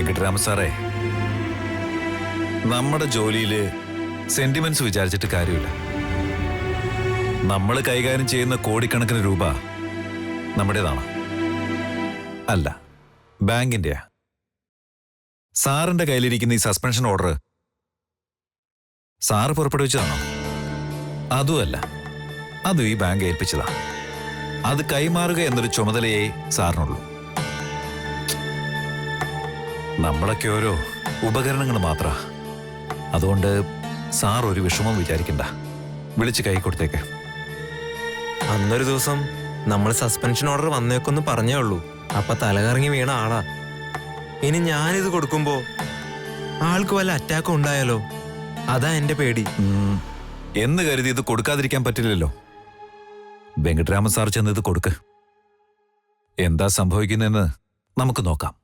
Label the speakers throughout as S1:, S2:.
S1: വെങ്കിട്ടരാമ സാറേ, നമ്മുടെ ജോലിയില് സെന്റിമെന്റ്സ് വിചാരിച്ചിട്ട് കാര്യമില്ല. നമ്മൾ കൈകാര്യം ചെയ്യുന്ന കോടിക്കണക്കിന് രൂപ നമ്മുടേതാണ്, അല്ല ബാങ്കിന്റെയാ. സാറിന്റെ കയ്യിലിരിക്കുന്ന ഈ സസ്പെൻഷൻ ഓർഡർ സാറ് പുറപ്പെടുവിച്ചതാണോ? അതുമല്ല, അതും ഈ ബാങ്ക് ഏൽപ്പിച്ചതാ. അത് കൈമാറുക എന്നൊരു ചുമതലയെ സാറിനുള്ളൂ. നമ്മളൊക്കെ ഓരോ ഉപകരണങ്ങൾ മാത്ര. അതുകൊണ്ട് സാർ ഒരു വിഷമം വിചാരിക്കണ്ട. വിളിച്ച് കൈ കൊടുത്തേക്ക്.
S2: അന്നൊരു ദിവസം നമ്മൾ സസ്പെൻഷൻ ഓർഡർ വന്നേക്കൊന്ന് പറഞ്ഞേ ഉള്ളൂ. അപ്പൊ തലകറങ്ങി വീണ ആളാ. ഇനി ഞാനിത് കൊടുക്കുമ്പോ ആൾക്ക് വല്ല അറ്റാക്കും ഉണ്ടായാലോ? അതാ എന്റെ പേടി.
S1: എന്ന് കരുതി ഇത് കൊടുക്കാതിരിക്കാൻ പറ്റില്ലല്ലോ. വെങ്കട്ടരാമൻ സാർ ചെന്ന് ഇത് കൊടുക്ക്. എന്താ സംഭവിക്കുന്നതെന്ന് നമുക്ക് നോക്കാം.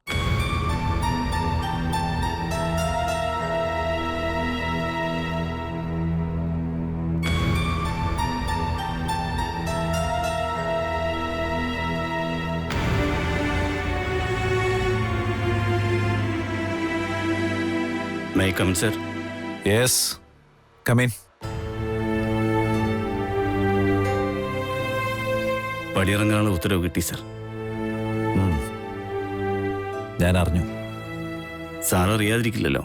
S3: May I come in, sir?
S1: Yes, come in.
S3: പടിയിറങ്ങാനുള്ള ഉത്തരവ് കിട്ടി, സർ.
S1: ഞാൻ അറിഞ്ഞു.
S3: സാർ അറിയാതിരിക്കില്ലല്ലോ.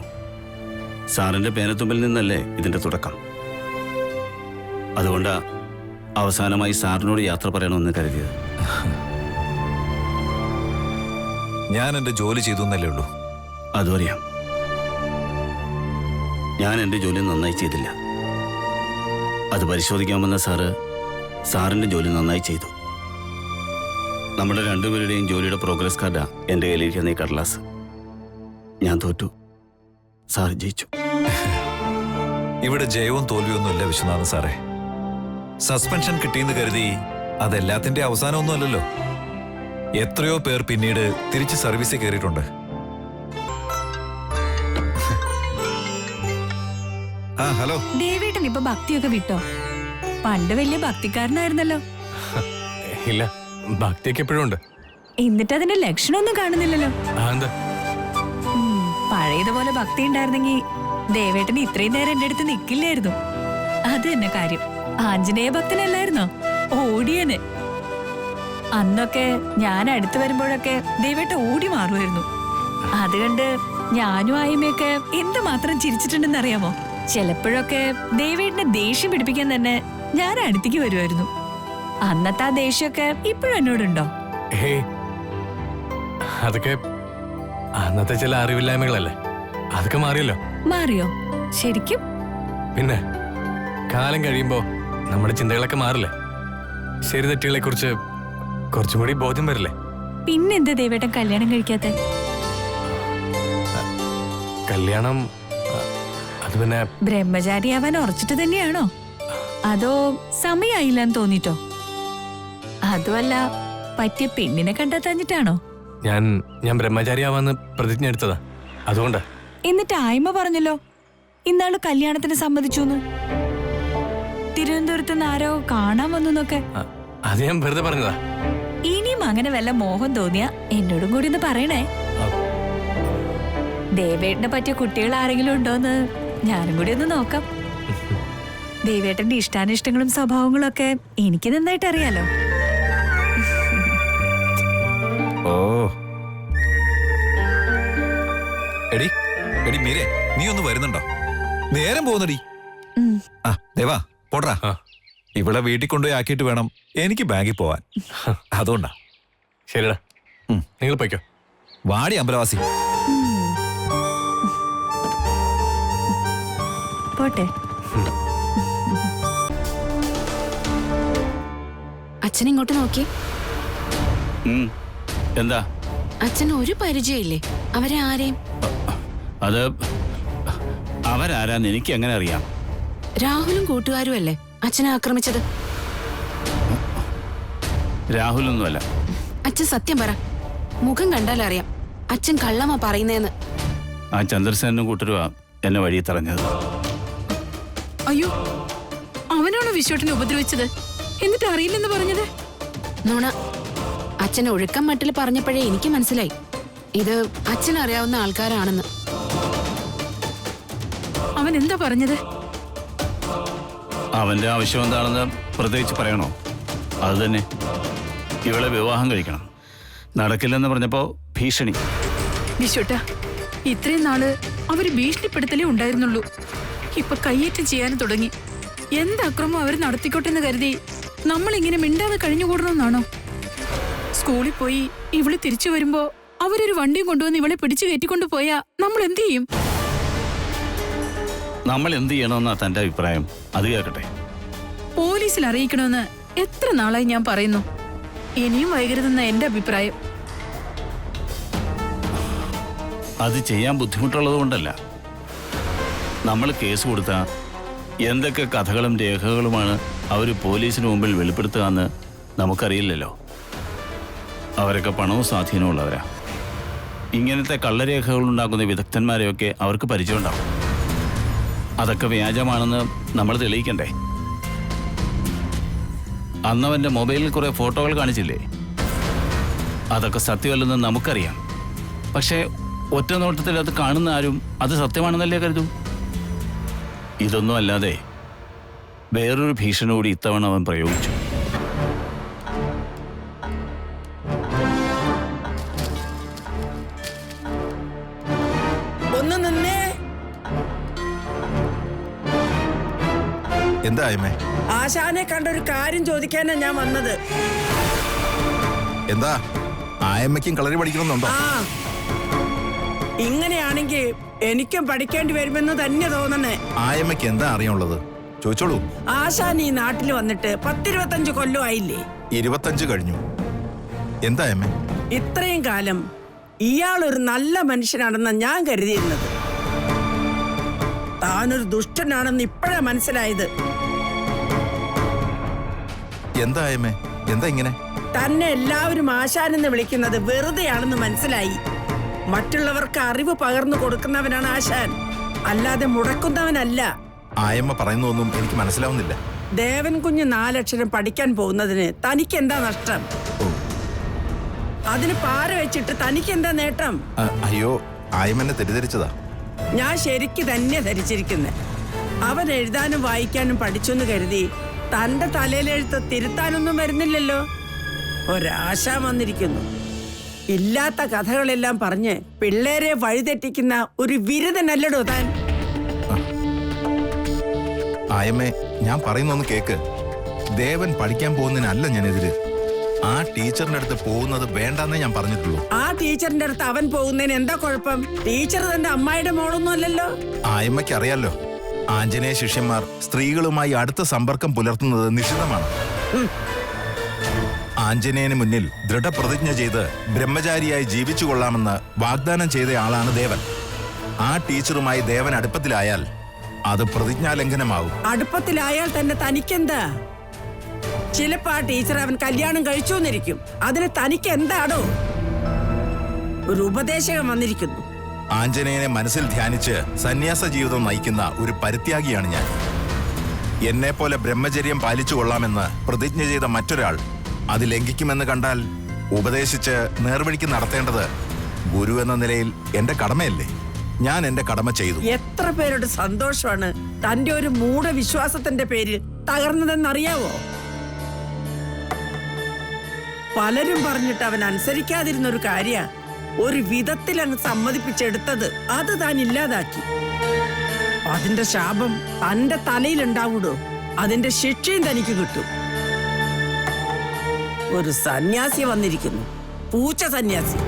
S3: സാറിന്റെ പേനത്തുമ്പിൽ നിന്നല്ലേ ഇതിന്റെ തുടക്കം. അതുകൊണ്ടാ അവസാനമായി സാറിനോട് യാത്ര പറയണമെന്ന് കരുതിയത്.
S1: ഞാൻ എന്റെ ജോലി ചെയ്തു എന്നല്ലേ ഉള്ളൂ.
S3: അതും അറിയാം. ഞാൻ എൻ്റെ ജോലി നന്നായി ചെയ്തില്ല. അത് പരിശോധിക്കാമെന്ന സാറിൻ്റെ ജോലി നന്നായി ചെയ്തു. നമ്മുടെ രണ്ടുപേരുടെയും ജോലിയുടെ പ്രോഗ്രസ് കാർഡാ എൻ്റെ കയ്യിലിരിക്കുന്ന ഈ കടലാസ്. ഞാൻ തോറ്റു, സാർ ജയിച്ചു.
S1: ഇവിടെ ജയവും തോൽവിയൊന്നുമില്ല വിശ്വനാഥൻ സാറേ. സസ്പെൻഷൻ കിട്ടിയെന്ന് കരുതി അതെല്ലാത്തിന്റെ അവസാനമൊന്നുമല്ലല്ലോ. എത്രയോ പേർ പിന്നീട് തിരിച്ച് സർവീസിൽ കയറിയിട്ടുണ്ട്. ഹലോ.
S4: ദേവേട്ടൻ ഇപ്പൊ ഭക്തിയൊക്കെ വിട്ടോ? പണ്ട് വലിയ ഭക്തിക്കാരനായിരുന്നല്ലോ.
S5: ഇല്ല, ഭക്തിയൊക്കെ എപ്പോഴും ഉണ്ട്.
S4: എന്നിട്ട് അതിന്റെ ലക്ഷണമൊന്നും കാണുന്നില്ലല്ലോ. പഴയതുപോലെ ഭക്തി ഉണ്ടായിരുന്നെങ്കിൽ ദേവേട്ടന് ഇത്രയും നേരം എന്റെ അടുത്ത് നിക്കില്ലായിരുന്നു. അത് തന്നെ കാര്യം. ആഞ്ജനേയ ഭക്തനല്ലായിരുന്നോ? ഓടിയന്. അന്നൊക്കെ ഞാൻ അടുത്ത് വരുമ്പോഴൊക്കെ ദേവേട്ട ഓടി മാറുമായിരുന്നു. അതുകൊണ്ട് ഞാനും ആയ്മയൊക്കെ എന്തുമാത്രം ചിരിച്ചിട്ടുണ്ടെന്ന് അറിയാമോ? ചിലപ്പോഴൊക്കെ ദേവേട്ടനെ ദേഷ്യം പിടിപ്പിക്കാൻ തന്നെ ഞാൻ അടുത്തേക്ക് വരുമായിരുന്നു. അന്നത്തെ ആ ദേഷ്യമൊക്കെ ഇപ്പോഴും എന്നോടുണ്ടോ?
S5: അതൊക്കെ അന്നത്തെ ചില അറിവില്ലായ്മകളല്ലേ. അതൊക്കെ മാറിയല്ലോ.
S4: മാറിയോ? ശരിക്കും?
S5: പിന്നെ കാലം കഴിയുമ്പോ നമ്മുടെ ചിന്തകളൊക്കെ മാറില്ലേ. ശരി തെറ്റുകളെ കുറിച്ച് കുറച്ചും കൂടി ബോധ്യം വരില്ലേ.
S4: പിന്നെന്താ ദേവേട്ടൻ കല്യാണം കഴിക്കാത്ത?
S5: കല്യാണം അത് പിന്നെ
S4: ബ്രഹ്മചാരിയാവാൻ ഉറച്ചിട്ട് തന്നെയാണോ? അതോ സമയായില്ലെന്ന് തോന്നിട്ടോ? അതുമല്ല, പറ്റിയ പെണ്ണിനെ കണ്ടെത്താഞ്ഞിട്ടാണോ?
S5: ഞാൻ ബ്രഹ്മചാരിയാവാന്ന് പ്രതിജ്ഞ എടുത്തതാ. അതുകൊണ്ടാ.
S4: എന്നിട്ട് ആയ്മ പറഞ്ഞല്ലോ ഇന്നാള് കല്യാണത്തിന് സമ്മതിച്ചു. തിരുവനന്തപുരത്ത് നിന്ന് ആരോ കാണാൻ വന്നൊക്കെ.
S5: അത് ഞാൻ വെറുതെ പറഞ്ഞതാ.
S4: ഇനിയും അങ്ങനെ വല്ല മോഹം തോന്നിയാ എന്നോടും കൂടി ഒന്ന് പറയണേ. ദേവേട്ടനെ പറ്റിയ കുട്ടികൾ ആരെങ്കിലും ഉണ്ടോന്ന് ഞാനും കൂടി ഒന്ന് നോക്കാം. ദേവേട്ടന്റെ ഇഷ്ടാനിഷ്ടങ്ങളും സ്വഭാവങ്ങളും ഒക്കെ എനിക്ക് നന്നായിട്ട് അറിയാലോ.
S1: ഓ എടി എടി മീരെ, നീ ഒന്ന് വരുന്നുണ്ടോ? നേരം പോകുന്നടി. ദേവാ പോടാ. ഇവിടെ വീട്ടിൽ കൊണ്ടുപോയി ആക്കിയിട്ട് വേണം എനിക്ക് ബാങ്കിൽ പോവാൻ. അതുകൊണ്ടാ.
S5: ശരിടാ, നിങ്ങൾ പോയിക്കോ.
S1: വാടി അമ്പലവാസി.
S4: പോട്ടെ.
S6: അച്ഛൻ ഇങ്ങോട്ട് നോക്കി.
S3: എന്താ?
S6: അച്ഛൻ ഒരു പരിചയമില്ലേ അവരെ ആരെയും?
S3: അത് അവരാരാന്ന് എനിക്ക് എങ്ങനെ അറിയാം?
S6: രാഹുലും കൂട്ടുകാരും അല്ലേ അച്ഛനെ ആക്രമിച്ചത്?
S3: രാഹുലൊന്നുമല്ല.
S6: അച്ഛൻ സത്യം പറ. മുഖം കണ്ടാൽ അറിയാം അച്ഛൻ കള്ളമാ പറയുന്നേന്ന്.
S3: ആ ചന്ദ്രസേനും കൂട്ടരുവാ എന്നെ വഴി തറഞ്ഞത്.
S6: അയ്യോ, അവനാണോ വിശ്വട്ടിനെ ഉപദ്രവിച്ചത്? എന്നിട്ട് അറിയില്ലെന്ന് പറഞ്ഞത്? നുണ. അച്ഛൻ ഒഴുക്കം മട്ടിൽ പറഞ്ഞപ്പോഴേ എനിക്ക് മനസ്സിലായി. ഇത് അച്ഛനറിയാവുന്ന ആൾക്കാരാണെന്ന്.
S4: അവൻ എന്താ പറഞ്ഞത്?
S3: അവന്റെ ആവശ്യം എന്താണെന്ന് പ്രത്യേകിച്ച് പറയണോ? അത് തന്നെ, ഇവളെ വിവാഹം കഴിക്കണം. നടക്കില്ലെന്ന് പറഞ്ഞപ്പോ ഭീഷണി.
S7: വിശ്വട്ട, ഇത്രയും നാള് അവര് ഭീഷണിപ്പെടുത്തലേ ഉണ്ടായിരുന്നുള്ളൂ. ഇപ്പൊ കയ്യേറ്റം ചെയ്യാൻ തുടങ്ങി. എന്ത് അക്രമം അവർ നടത്തിക്കോട്ടെന്ന് കരുതി നമ്മളിങ്ങനെ മിണ്ടാതെ കഴിഞ്ഞുകൂടണമെന്നാണോ? സ്കൂളിൽ പോയി ഇവള് തിരിച്ചു വരുമ്പോ അവരൊരു വണ്ടിയും കൊണ്ടുവന്ന് ഇവളെ പിടിച്ചു കയറ്റിക്കൊണ്ടു പോയാ നമ്മൾ എന്ത് ചെയ്യും?
S3: നമ്മൾ എന്ത് ചെയ്യണമെന്നാ തന്റെ അഭിപ്രായം? അത് കേൾക്കട്ടെ.
S7: പോലീസിൽ അറിയിക്കണമെന്ന് എത്ര നാളായി ഞാൻ പറയുന്നു. ഇനിയും വൈകരുതെന്ന എന്റെ അഭിപ്രായം.
S3: അത് ചെയ്യാൻ ബുദ്ധിമുട്ടുള്ളത് കൊണ്ടല്ല. നമ്മൾ കേസ് കൊടുത്താൽ എന്തൊക്കെ കഥകളും രേഖകളുമാണ് അവർ പോലീസിന് മുമ്പിൽ വെളിപ്പെടുത്തുക എന്ന് നമുക്കറിയില്ലല്ലോ. അവരൊക്കെ പണവും സ്വാധീനവും ഉള്ളവരാ. ഇങ്ങനത്തെ കള്ളരേഖകൾ ഉണ്ടാക്കുന്ന വിദഗ്ധന്മാരെയൊക്കെ അവർക്ക് പരിചയമുണ്ടാവും. അതൊക്കെ വ്യാജമാണെന്ന് നമ്മൾ തെളിയിക്കണ്ടേ? അന്നവൻ്റെ മൊബൈലിൽ കുറെ ഫോട്ടോകൾ കാണിച്ചില്ലേ? അതൊക്കെ സത്യമല്ലെന്ന് നമുക്കറിയാം. പക്ഷേ ഒറ്റ നോട്ടത്തിൽ അത് കാണുന്ന ആരും അത് സത്യമാണെന്നല്ലേ കരുതൂ. ഇതൊന്നും അല്ലാതെ വേറൊരു ഭീഷണി കൂടി ഇത്തവണ അവൻ പ്രയോഗിച്ചു.
S8: ഒന്ന് നിന്നേ.
S1: എന്താ അമ്മേ?
S8: ആശാനെ കണ്ടൊരു കാര്യം ചോദിക്കാനാ ഞാൻ വന്നത്.
S1: എന്താ ആയമ്മയ്ക്കും കളരി പഠിക്കണമെന്നുണ്ടോ?
S8: ആ, ഇങ്ങനെയാണെങ്കിൽ എനിക്കും പഠിക്കേണ്ടി വരുമെന്ന് തന്നെ തോന്നണേ.
S1: ആയമ്മയ്ക്ക് എന്താ അറിയാനുള്ളത്? ചോദിച്ചോളൂ.
S8: ആശാൻ ഈ നാട്ടിൽ വന്നിട്ട് 10-25 കൊല്ലം ആയില്ലേ?
S1: 25 കഴിഞ്ഞു. എന്താ അമ്മേ?
S8: ഇത്രയും കാലം ഇയാളൊരു നല്ല മനുഷ്യനാണെന്ന് ഞാൻ കരുതിയിരുന്നത്. താനൊരു ദുഷ്ടനാണെന്ന് ഇപ്പോഴാ മനസ്സിലായത്.
S1: എന്താ അമ്മേ? എന്താ ഇങ്ങനെ?
S8: തന്നെ എല്ലാവരും ആശാനെന്ന് വിളിക്കുന്നത് വെറുതെയാണെന്ന് മനസ്സിലായി. മറ്റുള്ളവർക്ക് അറിവ് പകർന്നു കൊടുക്കുന്നവനാണ് ആശാൻ, അല്ലാതെ മുടക്കുന്നവനല്ല.
S1: ആയമ്മ പറയുന്നതൊന്നും എനിക്ക് മനസ്സിലാവുന്നില്ല.
S8: ദേവൻ കുഞ്ഞ് 4 അക്ഷരം പഠിക്കാൻ പോകുന്നതിന് തനിക്ക് എന്താ നഷ്ടം? അതിന് പാര വെച്ചിട്ട് തനിക്ക് എന്താ നേട്ടം?
S1: അയ്യോ, ആയമ്മനെ തെറ്റിദ്ധരിച്ചതാ.
S8: ഞാൻ ശരിക്ക് തന്നെ ധരിച്ചിരിക്കുന്നെ. അവൻ എഴുതാനും വായിക്കാനും പഠിച്ചെന്ന് കരുതി തന്റെ തലയിലെഴുത്ത് തിരുത്താനൊന്നും വരുന്നില്ലല്ലോ. ഒരാശ വന്നിരിക്കുന്നു. ഇല്ലാത്ത കഥകളെല്ലാം പറഞ്ഞ് പിള്ളേരെ വഴിതെറ്റിക്കുന്ന ഒരു വിരുദ്ധനല്ലടോ താൻ.
S1: ആയമ്മേ, ഞാൻ പറയുന്നൊന്ന് കേക്ക്. ദേവൻ പഠിക്കാൻ പോകുന്നതിനല്ല ഞാനെതിര്. ആ ടീച്ചറിന്റെ അടുത്ത് പോകുന്നത് വേണ്ടെന്നേ ഞാൻ പറഞ്ഞിട്ടുള്ളൂ.
S8: ആ ടീച്ചറിന്റെ അടുത്ത് അവൻ പോകുന്നതിന് എന്താ കുഴപ്പം? ടീച്ചർ തന്റെ അമ്മായിയുടെ മോളൊന്നും അല്ലല്ലോ.
S1: ആയമ്മയ്ക്ക് അറിയാലോ, ആഞ്ജനേയ ശിഷ്യന്മാർ സ്ത്രീകളുമായി അടുത്ത സമ്പർക്കം പുലർത്തുന്നത് നിഷിദ്ധമാണ്. ആഞ്ജനേയന് മുന്നിൽ ദൃഢപ്രതിജ്ഞ ചെയ്ത് ബ്രഹ്മചാരിയായി ജീവിച്ചു കൊള്ളാമെന്ന് വാഗ്ദാനം ചെയ്ത ആളാണ് ദേവൻ. ആ ടീച്ചറുമായി ദേവൻ അടുപ്പത്തിലായാൽ അത് പ്രതിജ്ഞാലംഘനമാകും.
S8: അടുപ്പത്തിലായാൽ തന്നെ തനിക്കെന്താ? ചിലപ്പോ ആ ടീച്ചർ അവൻ കല്യാണം കഴിച്ചു എന്നിരിക്കും. അതിന് തനിക്ക് എന്താടോ? ഒരു ഉപദേശകം വന്നിരിക്കുന്നു.
S1: ആഞ്ജനേയനെ മനസ്സിൽ ധ്യാനിച്ച് സന്യാസ ജീവിതം നയിക്കുന്ന ഒരു പരിത്യാഗിയാണ് ഞാൻ. എന്നെ പോലെ ബ്രഹ്മചര്യം പാലിച്ചു കൊള്ളാമെന്ന് പ്രതിജ്ഞ ചെയ്ത മറ്റൊരാൾ അത് ലംഘിക്കുമെന്ന് കണ്ടാൽ ഉപദേശിച്ച് നേർവഴിക്ക് നടത്തേണ്ടത് ഗുരു എന്ന നിലയിൽ എന്റെ കടമയല്ലേ? ഞാൻ എന്റെ കടമ ചെയ്തു.
S8: എത്ര പേരുടെ സന്തോഷമാണ് തന്റെ ഒരു മൂഢവിശ്വാസത്തിന്റെ പേരിൽ തകർന്നതെന്നറിയാവോ? പലരും പറഞ്ഞിട്ട് അവൻ അനുസരിക്കാതിരുന്ന ഒരു കാര്യ ഒരു വിധത്തിൽ അങ്ങ് സമ്മതിപ്പിച്ചെടുത്തത് അത് താൻ ഇല്ലാതാക്കി. അതിന്റെ ശാപം തന്റെ തലയിലുണ്ടാവൂടോ. അതിന്റെ ശിക്ഷയും തനിക്ക് കിട്ടും. ഒരു സന്യാസി വന്നിരിക്കുന്നു, പൂച്ച സന്യാസി.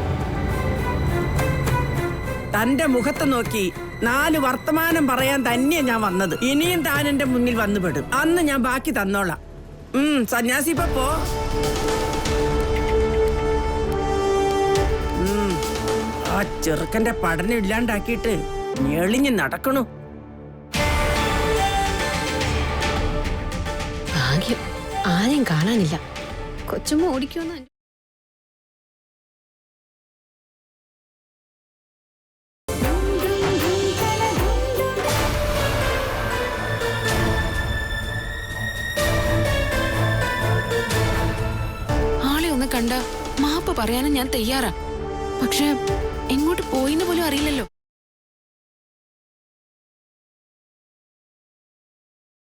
S8: തന്റെ മുഖത്ത് നോക്കി 4 വർത്തമാനം പറയാൻ തന്നെയാ ഞാൻ വന്നത്. ഇനിയും താൻ എന്റെ മുന്നിൽ വന്നുപെടും. അന്ന് ഞാൻ ബാക്കി തന്നോളാം. സന്യാസി ഇപ്പൊ പോ. ആ ചെറുക്കന്റെ പഠനം ഇല്ലാണ്ടാക്കിയിട്ട് ഞെളിഞ്ഞ് നടക്കണു.
S6: ഭാഗ്യം ആരെയും കാണാനില്ല. കൊച്ചുമ്മ ഓടിക്കുമെന്ന്. ആളെ ഒന്ന് കണ്ട മാപ്പ് പറയാനും ഞാൻ തയ്യാറാ. പക്ഷെ എങ്ങോട്ട് പോയിന്ന് പോലും അറിയില്ലല്ലോ.